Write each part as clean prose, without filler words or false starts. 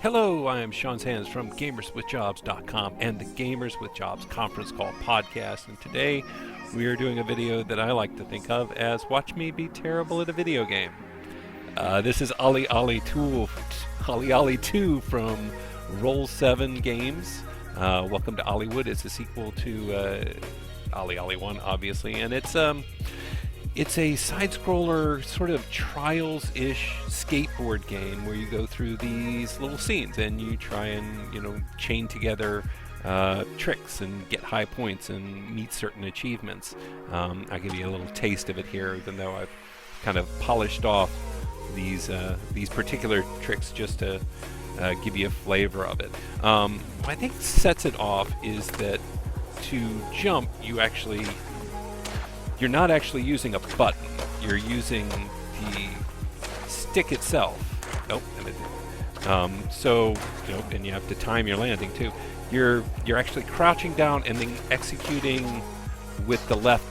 Hello, I am Sean Sands from GamersWithJobs.com and the Gamers with Jobs conference call podcast. And today we are doing a video that I like to think of as Watch Me Be Terrible at a Video Game. This is OlliOlli2 from Roll7 Games. Welcome to Olliwood. It's a sequel to OlliOlli1, obviously, and it's a side-scroller sort of trials-ish skateboard game where you go through these little scenes and you try and, chain together tricks and get high points and meet certain achievements. I'll give you a little taste of it here, even though I've kind of polished off these particular tricks just to give you a flavor of it. What I think sets it off is that to jump, you're not actually using a button. You're using the stick itself. Nope. And you have to time your landing too. You're actually crouching down and then executing with the left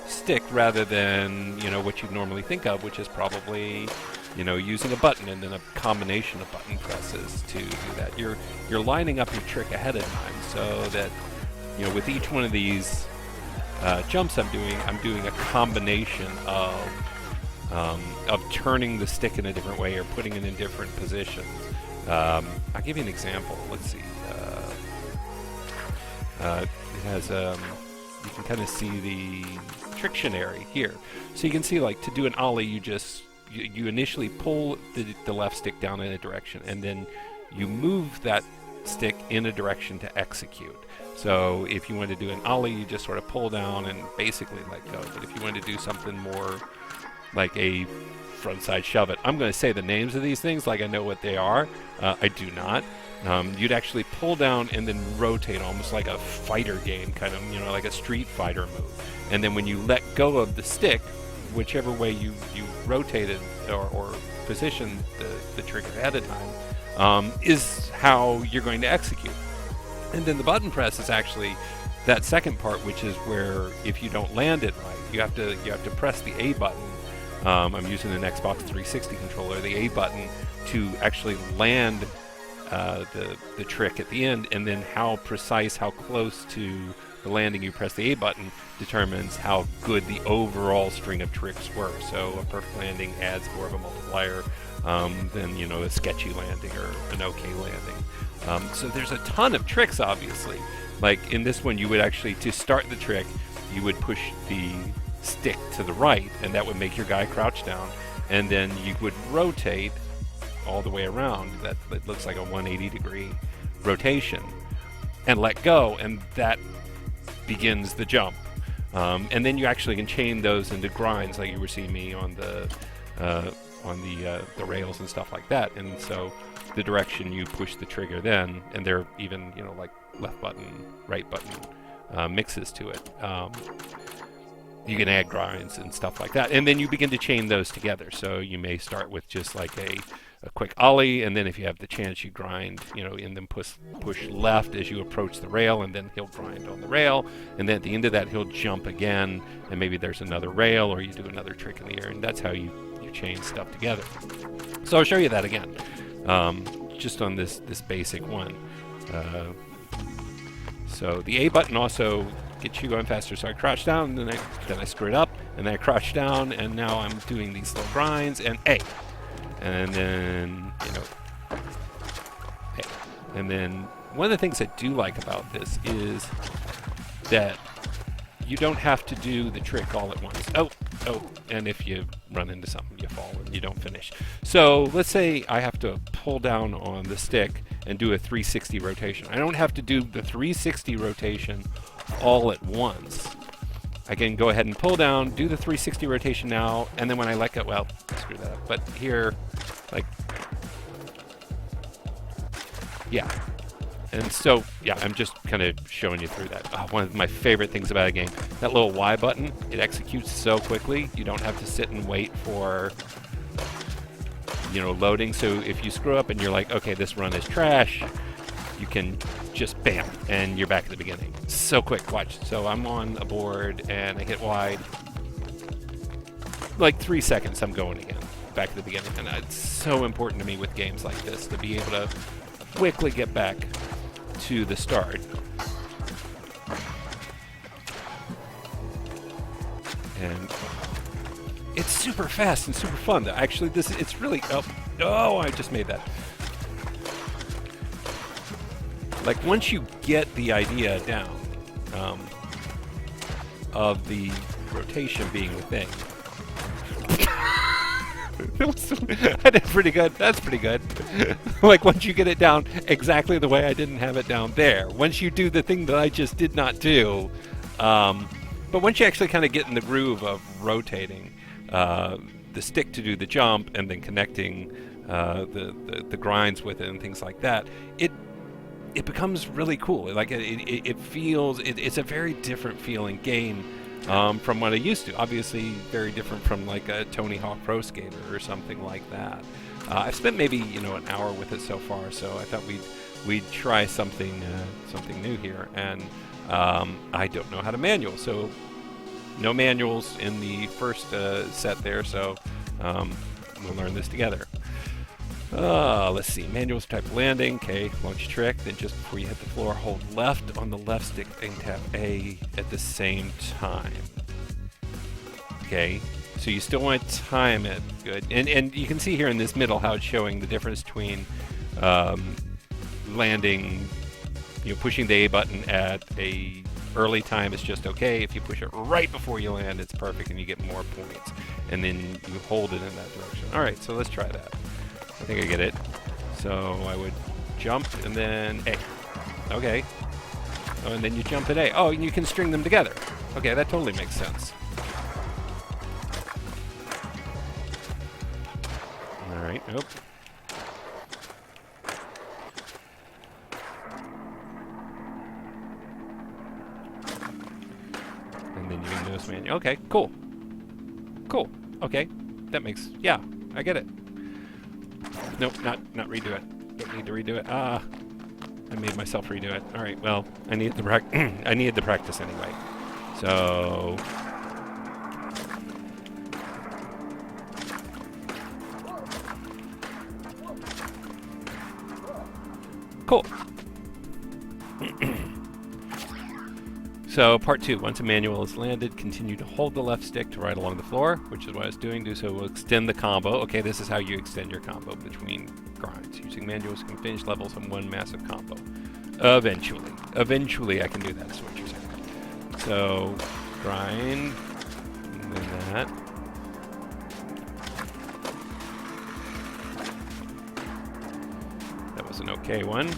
stick rather than what you'd normally think of, which is probably using a button and then a combination of button presses to do that. You're lining up your trick ahead of time so that with each one of these jumps I'm doing a combination of turning the stick in a different way or putting it in different positions. I'll give you an example. Let's see. It has you can kind of see the Trictionary here. So you can see, like, to do an ollie, you initially pull the left stick down in a direction, and then you move that stick in a direction to execute. So if you want to do an ollie, you just sort of pull down and basically let go. But if you want to do something more like a frontside shove it, I'm going to say the names of these things like I know what they are. I do not. You'd actually pull down and then rotate, almost like a fighter game, kind of, like a Street Fighter move. And then when you let go of the stick, whichever way you rotated or positioned the trigger ahead of time, is how you're going to execute. And then the button press is actually that second part, which is where if you don't land it right, you have to press the A button. I'm using an Xbox 360 controller, the A button, to actually land the trick at the end, and then how close to the landing you press the A button determines how good the overall string of tricks were. So a perfect landing adds more of a multiplier than a sketchy landing or an okay landing. So there's a ton of tricks, obviously. Like in this one, you would actually, to start the trick, you would push the stick to the right, and that would make your guy crouch down, and then you would rotate all the way around. That looks like a 180-degree rotation, and let go, and that begins the jump. And then you actually can chain those into grinds, like you were seeing me on the rails and stuff like that. And so the direction you push the trigger then, and there are even like left button, right button mixes to it. You can add grinds and stuff like that, and then you begin to chain those together. So you may start with just like a quick ollie, and then if you have the chance, you grind, and then push left as you approach the rail, and then he'll grind on the rail, and then at the end of that he'll jump again, and maybe there's another rail, or you do another trick in the air, and that's how you chain stuff together. So I'll show you that again, just on this basic one. So the A button also gets you going faster. So I crouch down, and then I screw it up, and then I crouch down, and now I'm doing these little grinds, and A. And then, A. And then one of the things I do like about this is that you don't have to do the trick all at once. Oh, and if you run into something, you fall and you don't finish. So let's say I have to pull down on the stick and do a 360 rotation. I don't have to do the 360 rotation all at once. I can go ahead and pull down, do the 360 rotation now, and then when I let go, well, screw that up. But here, like, yeah. And so, yeah, I'm just kind of showing you through that. One of my favorite things about a game, that little Y button, it executes so quickly. You don't have to sit and wait for, loading. So if you screw up and you're like, okay, this run is trash, you can just bam, and you're back at the beginning. So quick, watch. So I'm on a board, and I hit Y. Like 3 seconds, I'm going again. back at the beginning. And it's so important to me with games like this to be able to quickly get back to the start. And it's super fast and super fun. Actually, it's really... Oh, I just made that. Like, once you get the idea down of the rotation being the thing. I did pretty good. That's pretty good. Like, once you get it down exactly the way I didn't have it down there. Once you do the thing that I just did not do. But once you actually kind of get in the groove of rotating the stick to do the jump and then connecting the grinds with it and things like that, it becomes really cool. Like it feels, it's a very different feeling game from what I used to. Obviously, very different from like a Tony Hawk Pro Skater or something like that. I've spent maybe an hour with it so far, so I thought we'd try something new here. And I don't know how to manual, so no manuals in the first set there. So we'll learn this together. Let's see. Manuals type landing. Okay, launch trick. Then just before you hit the floor, hold left on the left stick and tap A at the same time. Okay, so you still want to time it. Good. And you can see here in this middle how it's showing the difference between landing, pushing the A button at a early time is just okay. If you push it right before you land, it's perfect and you get more points. And then you hold it in that direction. All right, so let's try that. I think I get it. So I would jump and then A. Okay. Oh, and then you jump at A. Oh, and you can string them together. Okay, that totally makes sense. All right. Nope. And then you can do this manual. Okay, cool. Cool. Okay. That makes... Yeah, I get it. Nope, not redo it. Don't need to redo it. I made myself redo it. All right, well, I needed the practice anyway. So cool. So part 2, once a manual is landed, continue to hold the left stick to ride along the floor, which is what I was doing. Do so will extend the combo. Okay, this is how you extend your combo between grinds. Using manuals, you can finish levels in one massive combo. Eventually. Eventually I can do that, is what you're saying. So, grind, and then that. That was an okay one.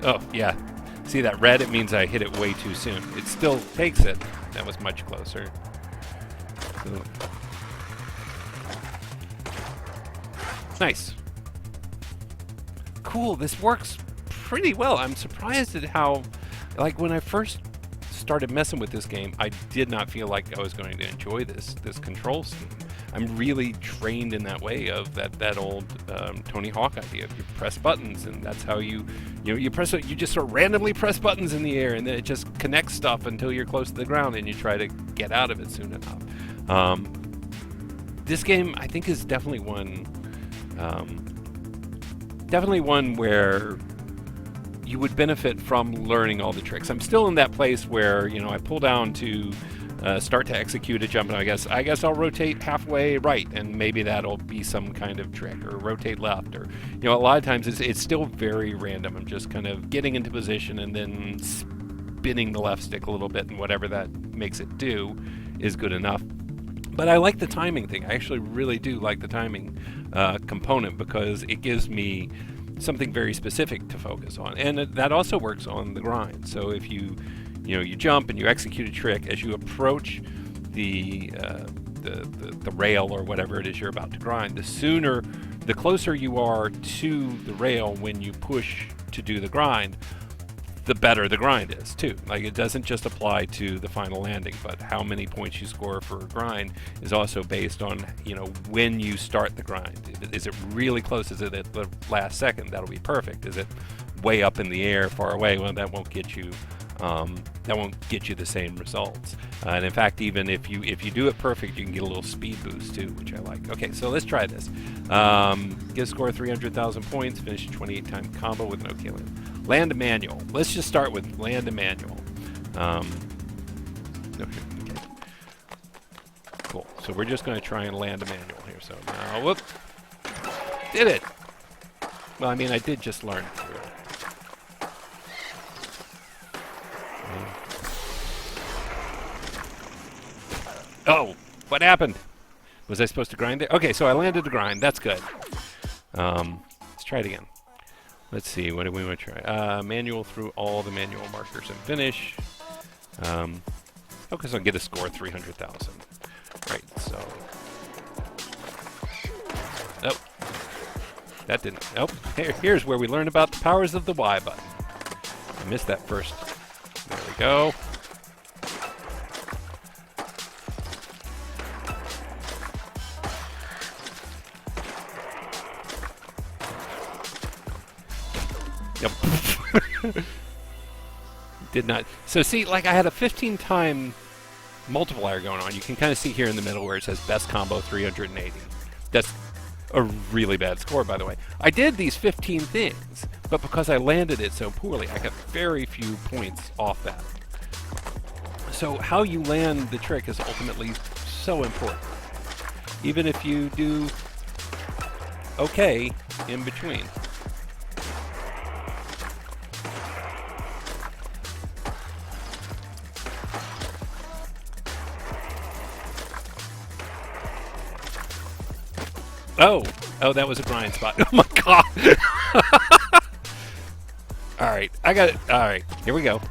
Oh, yeah. See that red? It means I hit it way too soon. It still takes it. That was much closer. So. Nice. Cool. This works pretty well. I'm surprised at how, like, when I first started messing with this game, I did not feel like I was going to enjoy this control scheme. I'm really trained in that way of that old Tony Hawk idea. You press buttons, and that's how you press it. You just sort of randomly press buttons in the air, and then it just connects stuff until you're close to the ground, and you try to get out of it soon enough. This game, I think, is definitely one where you would benefit from learning all the tricks. I'm still in that place where I pull down to start to execute a jump, and I guess I'll rotate halfway right, and maybe that'll be some kind of trick, or rotate left, or a lot of times it's still very random. I'm just kind of getting into position and then spinning the left stick a little bit, and whatever that makes it do is good enough. But I like the timing thing. I actually really do like the timing component, because it gives me something very specific to focus on, and that also works on the grind. So if you jump and you execute a trick, as you approach the rail or whatever it is you're about to grind, the closer you are to the rail when you push to do the grind, the better the grind is too. Like, it doesn't just apply to the final landing, but how many points you score for a grind is also based on, you know, when you start the grind. Is it really close? Is it at the last second? That'll be perfect. Is it way up in the air, far away? Well, that won't get you the same results. And in fact, even if you do it perfect, you can get a little speed boost too, which I like. Okay, so let's try this. Get a score of 300,000 points, finish a 28-time combo with no killing. Land a manual. Let's just start with land a manual. Okay. Cool. So we're just going to try and land a manual here. So now, whoop, did it. Well, I mean, I did just learn through it. Oh, what happened? Was I supposed to grind there? Okay, so I landed the grind. That's good. Let's try it again. Let's see. What do we want to try? Manual through all the manual markers and finish. Focus on get a score 300,000. Right. So. Nope. That didn't. Nope. Here's where we learn about the powers of the Y button. I missed that first. There we go. Yep. Did not. So see, like, I had a 15-time multiplier going on. You can kind of see here in the middle where it says best combo 380. That's a really bad score, by the way. I did these 15 things, but because I landed it so poorly, I got very few points off that. So how you land the trick is ultimately so important. Even if you do okay in between. Oh, that was a grind spot. Oh my god. Alright, I got it. Alright, here we go.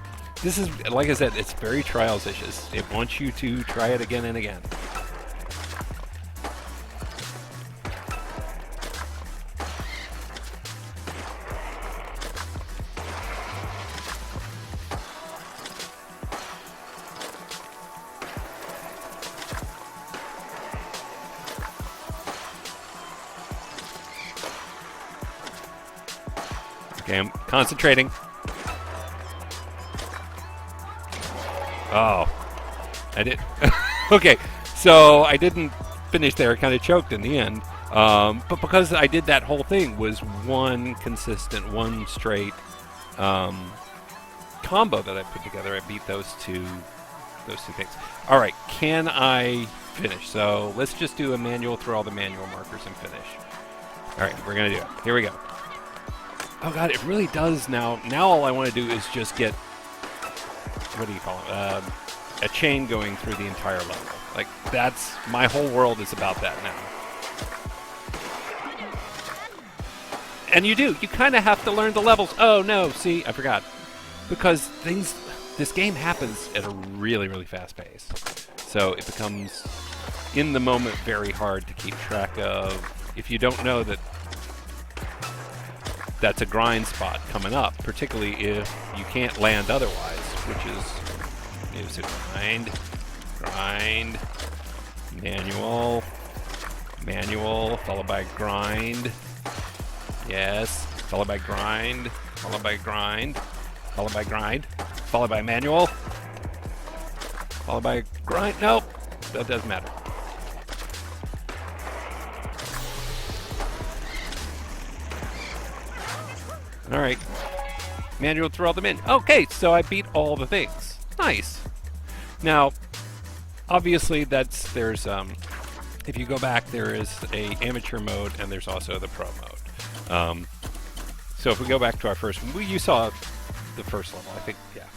This is, like I said, it's very trials-ish. It wants you to try it again and again. Okay, I'm concentrating. Oh, I did. Okay, so I didn't finish there. I kind of choked in the end. But because I did that whole thing was one consistent, one straight combo that I put together. I beat those two things. All right, can I finish? So let's just do a manual through all the manual markers and finish. All right, we're gonna do it. Here we go. Oh god, it really does now. Now all I want to do is just get, what do you call it? A chain going through the entire level. Like, that's, my whole world is about that now. And you do. You kind of have to learn the levels. Oh no, see, I forgot. Because this game happens at a really, really fast pace. So it becomes, in the moment, very hard to keep track of. If you don't know that that's a grind spot coming up, particularly if you can't land otherwise, which is a grind, manual, followed by grind, yes, followed by grind, followed by grind, followed by grind, followed by manual, followed by grind. Nope, that doesn't matter. All right, manual through all the men. Okay, so I beat all the things. Nice. Now, obviously, there's if you go back, there is a amateur mode and there's also the pro mode. So if we go back to our first one, you saw the first level, I think. Yeah.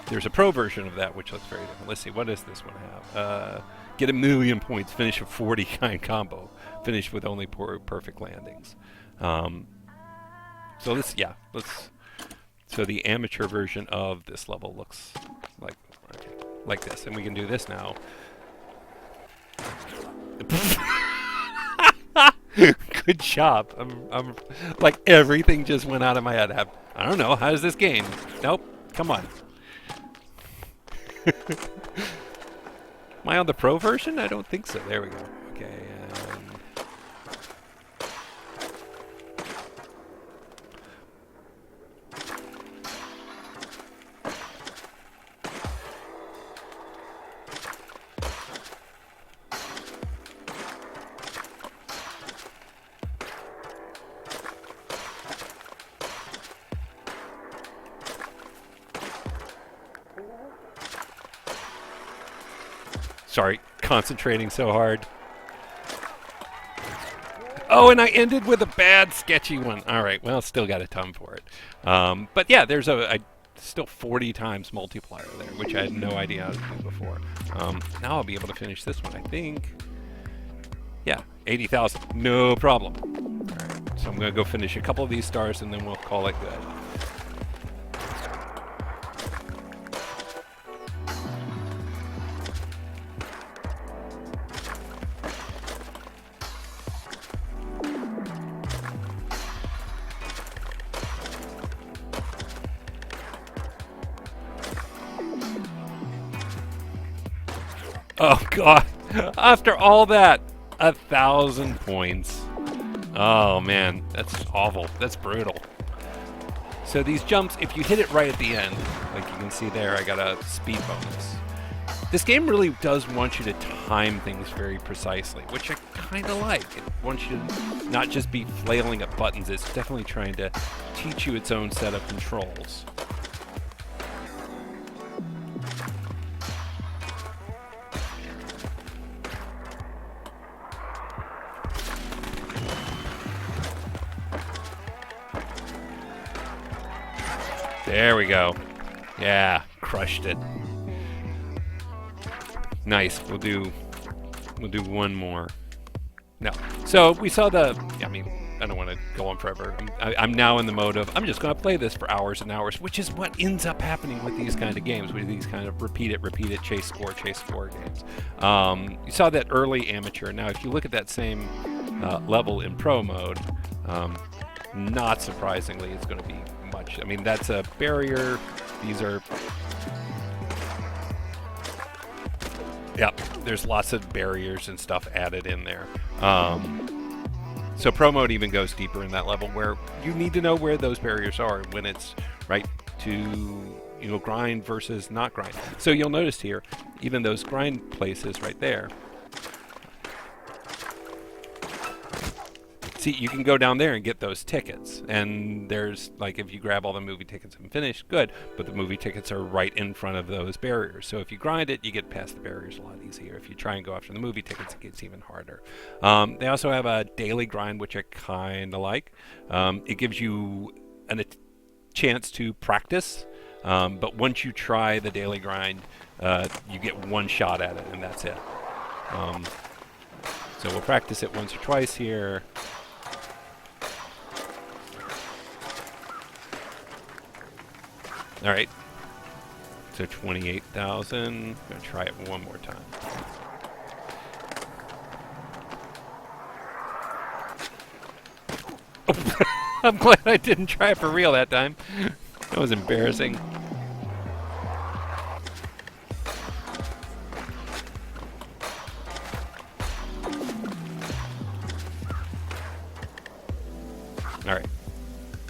There's a pro version of that, which looks very different. Let's see, what does this one have? Get 1,000,000 points, finish a 40-kind combo, finish with only perfect landings. So so the amateur version of this level looks like this, and we can do this now. Good job. I'm like everything just went out of my head. I don't know. How's this game? Nope. Come on. Am I on the pro version? I don't think so. There we go. Okay. Sorry, concentrating so hard. Oh, and I ended with a bad, sketchy one. All right, well, still got a ton for it. But yeah, there's still 40 times multiplier there, which I had no idea how to do before. Now I'll be able to finish this one, I think. Yeah, 80,000, no problem. All right, so I'm going to go finish a couple of these stars, and then we'll call it good. Oh God! After all that, 1,000 points. Oh man, that's awful. That's brutal. So these jumps, if you hit it right at the end, like you can see there, I got a speed bonus. This game really does want you to time things very precisely, which I kind of like. It wants you to not just be flailing at buttons, it's definitely trying to teach you its own set of controls. There we go. Yeah, crushed it. Nice. We'll do one more. No. So we saw I mean, I don't want to go on forever. I'm now in the mode of I'm just going to play this for hours and hours, which is what ends up happening with these kind of games, with these kind of repeat it, chase score games. You saw that early amateur. Now, if you look at that same level in pro mode, not surprisingly, it's going to be much. I mean, that's a barrier. These are... Yep, there's lots of barriers and stuff added in there. So pro mode even goes deeper in that level where you need to know where those barriers are when it's right to, grind versus not grind. So you'll notice here, even those grind places right there. See, you can go down there and get those tickets. And there's, like, if you grab all the movie tickets and finish, good. But the movie tickets are right in front of those barriers. So if you grind it, you get past the barriers a lot easier. If you try and go after the movie tickets, it gets even harder. They also have a daily grind, which I kind of like. It gives you a chance to practice. But once you try the daily grind, you get one shot at it, and that's it. So we'll practice it once or twice here. All right, so 28,000. I'm gonna try it one more time. I'm glad I didn't try it for real that time. That was embarrassing. All right,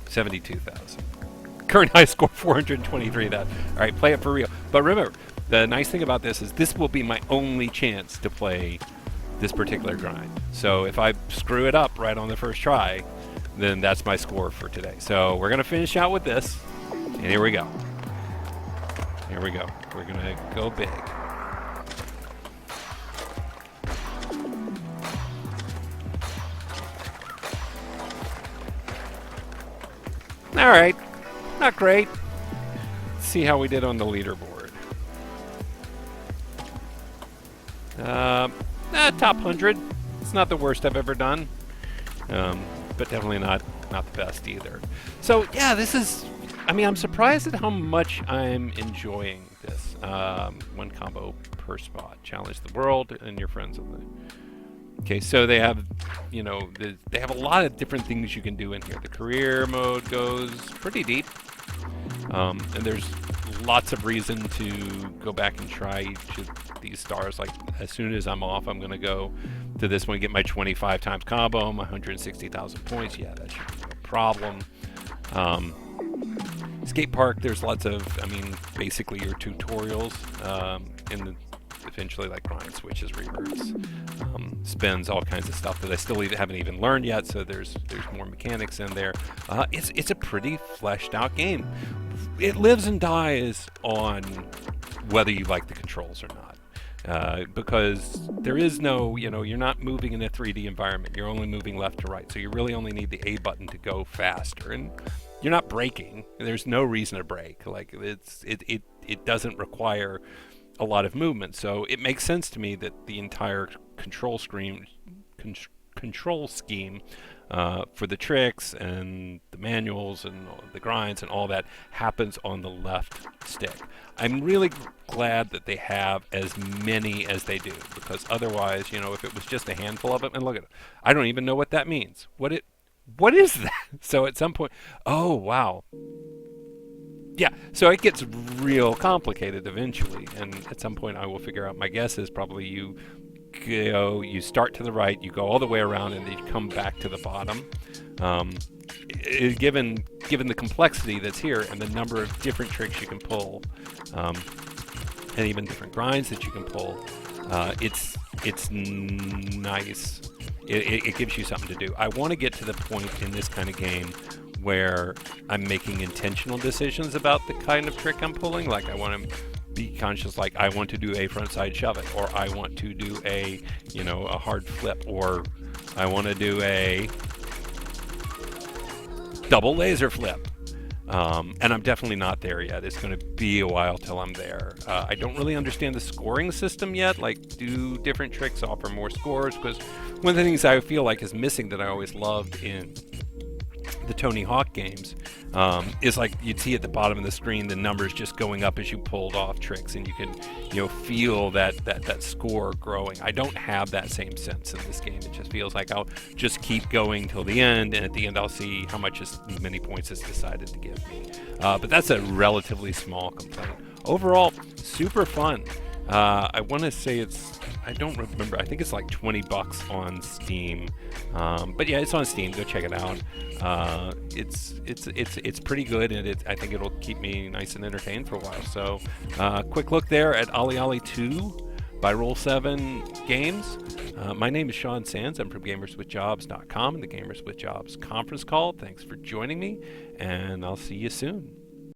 72,000. Current high score 423. All right, play it for real. But remember, the nice thing about this is this will be my only chance to play this particular grind. So if I screw it up right on the first try, then that's my score for today. So we're gonna finish out with this, and here we go. Here we go. We're gonna go big. All right. Not great. Let's see how we did on the leaderboard. Top 100. It's not the worst I've ever done, but definitely not the best either. So yeah, this is. I mean, I'm surprised at how much I'm enjoying this. One combo per spot. Challenge the world and your friends on Okay, so they have, you know, they have a lot of different things you can do in here. The career mode goes pretty deep, and there's lots of reason to go back and try each of these stars. Like as soon as I'm off, I'm going to go to this one, get my 25 times combo, my 160,000 points. Yeah, that should be no problem. Skate park, there's lots of, I mean, basically your tutorials, and eventually like grind, switches, reverts, spins, all kinds of stuff that I still haven't even learned yet. So there's more mechanics in there. It's a pretty fleshed out game. It lives and dies on whether you like the controls or not. Because there is no, you know, you're not moving in a 3D environment. You're only moving left to right. So you really only need the A button to go faster. And you're not braking. There's no reason to brake. Like it doesn't require a lot of movement. So it makes sense to me that the entire control scheme for the tricks and the manuals and the grinds and all that happens on the left stick. I'm really glad that they have as many as they do, because otherwise, you know, if it was just a handful of them, and look at it, I don't even know what that means. What is that? So at some point, oh wow. Yeah, so it gets real complicated eventually, and at some point I will figure out. My guess is probably you start to the right, you go all the way around, and then you come back to the bottom. Given the complexity that's here and the number of different tricks you can pull, and even different grinds that you can pull, it's nice. It gives you something to do. I want to get to the point in this kind of game where I'm making intentional decisions about the kind of trick I'm pulling. Like I want to be conscious, like I want to do a frontside shove it, or I want to do a, you know, a hard flip, or I want to do a double laser flip. And I'm definitely not there yet. It's going to be a while till I'm there. I don't really understand the scoring system yet. Like, do different tricks offer more scores? Because one of the things I feel like is missing that I always loved in the Tony Hawk games is like you'd see at the bottom of the screen the numbers just going up as you pulled off tricks, and you can, you know, feel that score growing. I don't have that same sense in this game. It just feels like I'll just keep going till the end, and at the end I'll see how many points it's decided to give me. But that's a relatively small complaint. Overall, super fun. I want to say I don't remember. I think it's like $20 on Steam. But yeah, it's on Steam. Go check it out. It's pretty good, and I think it'll keep me nice and entertained for a while. So, quick look there at OlliOlli2 by Roll7 Games. My name is Sean Sands. I'm from GamersWithJobs.com and the Gamers with Jobs conference call. Thanks for joining me, and I'll see you soon.